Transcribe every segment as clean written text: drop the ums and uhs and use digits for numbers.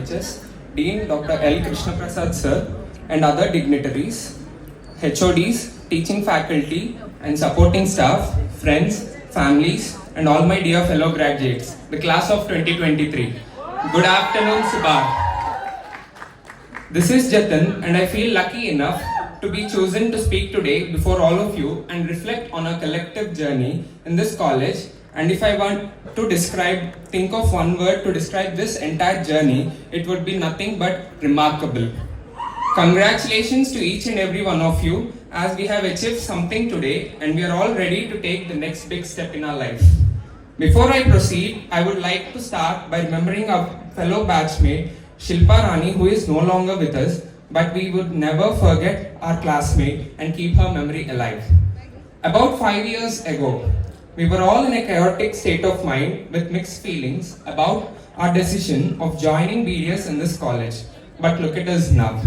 HS, Dean Dr. L. Krishna Prasad Sir, and other dignitaries, HODs, teaching faculty, and supporting staff, friends, families, and all my dear fellow graduates, the class of 2023. Good afternoon, Subha. This is Jatin, and I feel lucky enough to be chosen to speak today before all of you and reflect on our collective journey in this college. And if I want to think of one word to describe this entire journey, it would be nothing but remarkable. Congratulations to each and every one of you, as we have achieved something today and we are all ready to take the next big step in our life. Before I proceed, I would like to start by remembering our fellow batchmate, Shilpa Rani, who is no longer with us, but we would never forget our classmate and keep her memory alive. About 5 years ago, we were all in a chaotic state of mind with mixed feelings about our decision of joining BDS in this college. But look at us now.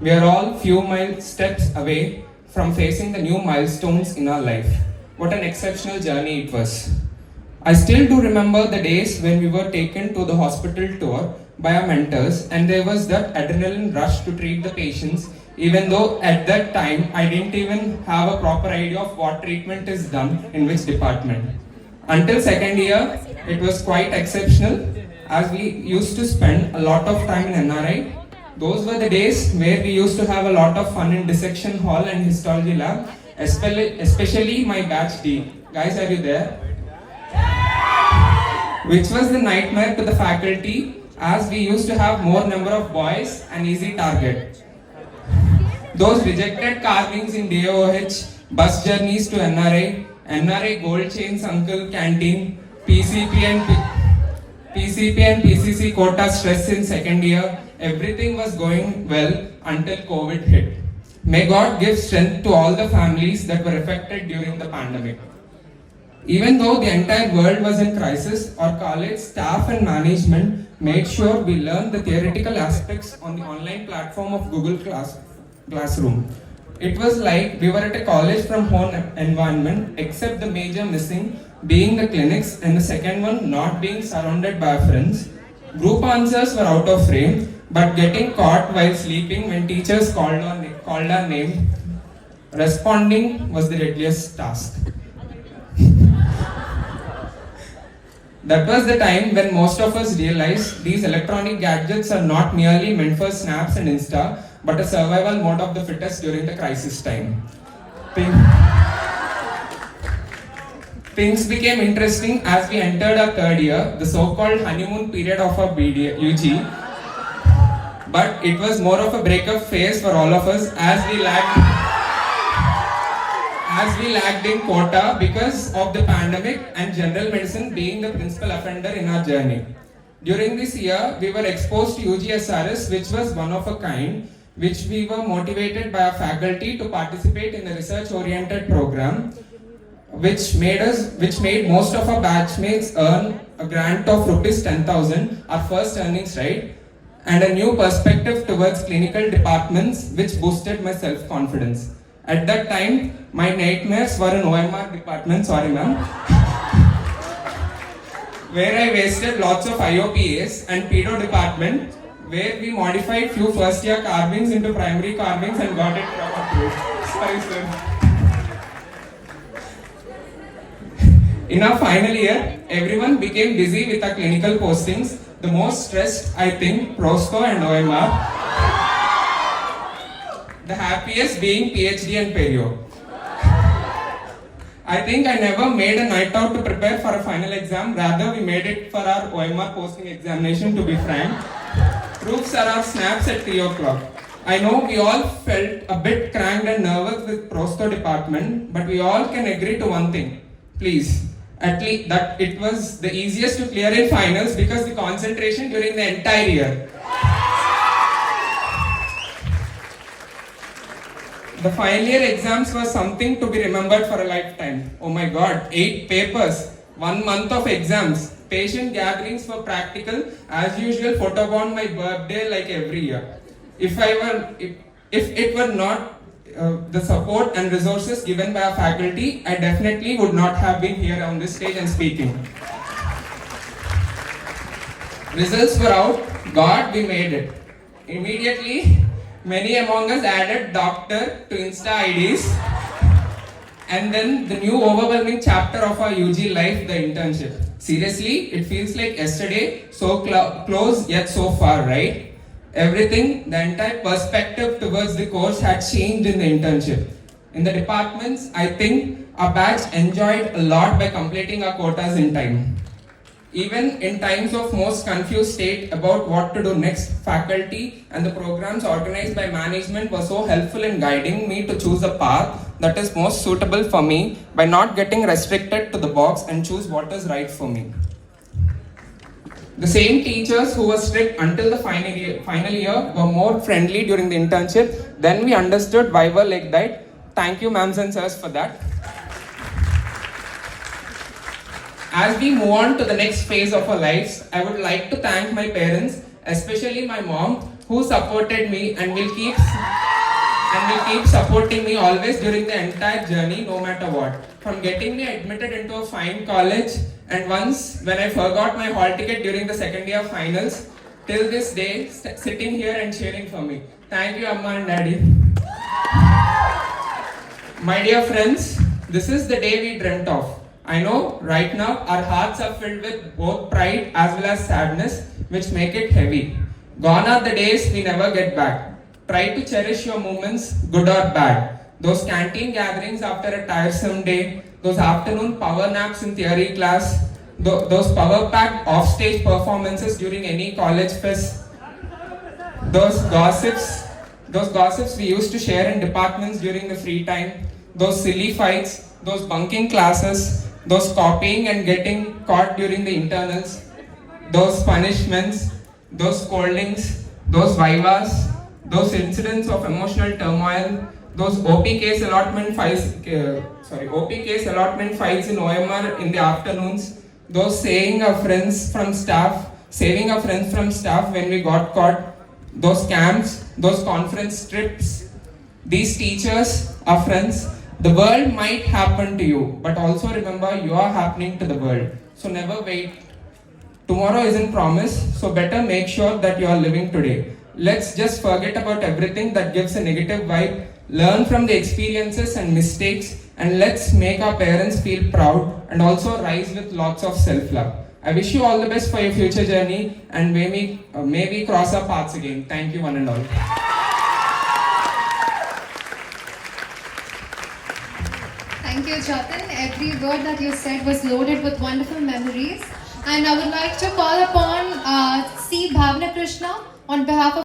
We are all few steps away from facing the new milestones in our life. What an exceptional journey it was. I still do remember the days when we were taken to the hospital tour by our mentors, and there was that adrenaline rush to treat the patients, even though at that time I didn't even have a proper idea of what treatment is done in which department. Until second year, it was quite exceptional, as we used to spend a lot of time in NRI. Those were the days where we used to have a lot of fun in dissection hall and histology lab, especially my batch D. Guys, are you there? Which was the nightmare to the faculty, as we used to have more number of boys and easy target. Those rejected carvings in DOH, bus journeys to NRI gold chains uncle canteen, PCP and PCC quota stress in second year, everything was going well until COVID hit. May God give strength to all the families that were affected during the pandemic. Even though the entire world was in crisis, our college staff and management made sure we learned the theoretical aspects on the online platform of Google Classroom. It was like we were at a college from home environment, except the major missing being the clinics and the second one not being surrounded by our friends. Group answers were out of frame, but getting caught while sleeping when teachers called our name, responding was the deadliest task. That was the time when most of us realized these electronic gadgets are not merely meant for snaps and Insta, but a survival mode of the fittest during the crisis time. Things became interesting as we entered our third year, the so-called honeymoon period of our UG. But it was more of a breakup phase for all of us as we lagged in quota because of the pandemic and general medicine being the principal offender in our journey. During this year, we were exposed to UGSRS, which was one of a kind, which we were motivated by our faculty to participate in a research-oriented program, which made most of our batchmates earn a grant of rupees 10,000, our first earnings, right? And a new perspective towards clinical departments, which boosted my self-confidence. At that time, my nightmares were in OMR department, sorry ma'am, where I wasted lots of IOPAs, and pedo department, where we modified few first year carvings into primary carvings and got it approved. Sorry sir. In our final year, everyone became busy with our clinical postings. The most stressed, I think, Prosto and OMR. The happiest being PhD and Perio. I think I never made a night out to prepare for a final exam. Rather, we made it for our OMR posting examination, to be frank. Proofs are our snaps at 3 o'clock. I know we all felt a bit cranked and nervous with Prosto department, but we all can agree to one thing. Please, at least that it was the easiest to clear in finals because the concentration during the entire year. The final year exams were something to be remembered for a lifetime. Oh my God, 8 papers, 1 month of exams, patient gatherings for practical, as usual, photobond my birthday like every year. If it were not the support and resources given by our faculty, I definitely would not have been here on this stage and speaking. Results were out. God, we made it. Immediately, many among us added doctor to Insta IDs. And then the new overwhelming chapter of our UG life, the internship. Seriously, it feels like yesterday, so close yet so far, right? Everything, the entire perspective towards the course had changed in the internship. In the departments, I think our batch enjoyed a lot by completing our quotas in time. Even in times of most confused state about what to do next, faculty and the programs organized by management were so helpful in guiding me to choose a path that is most suitable for me by not getting restricted to the box and choose what is right for me. The same teachers who were strict until the final year were more friendly during the internship. Then we understood why we're like that. Thank you, ma'ams and sirs, for that. As we move on to the next phase of our lives, I would like to thank my parents, especially my mom, who supported me and will keep supporting me always during the entire journey, no matter what. From getting me admitted into a fine college, and once when I forgot my hall ticket during the second year finals, till this day, sitting here and cheering for me. Thank you, Amma and Daddy. My dear friends, this is the day we dreamt of. I know right now our hearts are filled with both pride as well as sadness, which make it heavy. Gone are the days we never get back. Try to cherish your moments, good or bad. Those canteen gatherings after a tiresome day, those afternoon power naps in theory class, those power-packed off-stage performances during any college fest, those gossips we used to share in departments during the free time, those silly fights, those bunking classes, those copying and getting caught during the internals, those punishments, those scoldings, those vivas, those incidents of emotional turmoil, those OP case allotment files in OMR in the afternoons, those saving our friends from staff when we got caught, those camps, those conference trips. These teachers are friends. The world might happen to you, but also remember you are happening to the world. So never wait. Tomorrow isn't promised, so better make sure that you are living today. Let's just forget about everything that gives a negative vibe, learn from the experiences and mistakes, and let's make our parents feel proud and also rise with lots of self-love. I wish you all the best for your future journey, and may we cross our paths again. Thank you one and all. Thank you, Jatin. Every word that you said was loaded with wonderful memories. And I would like to call upon C. Bhavna Krishna on behalf of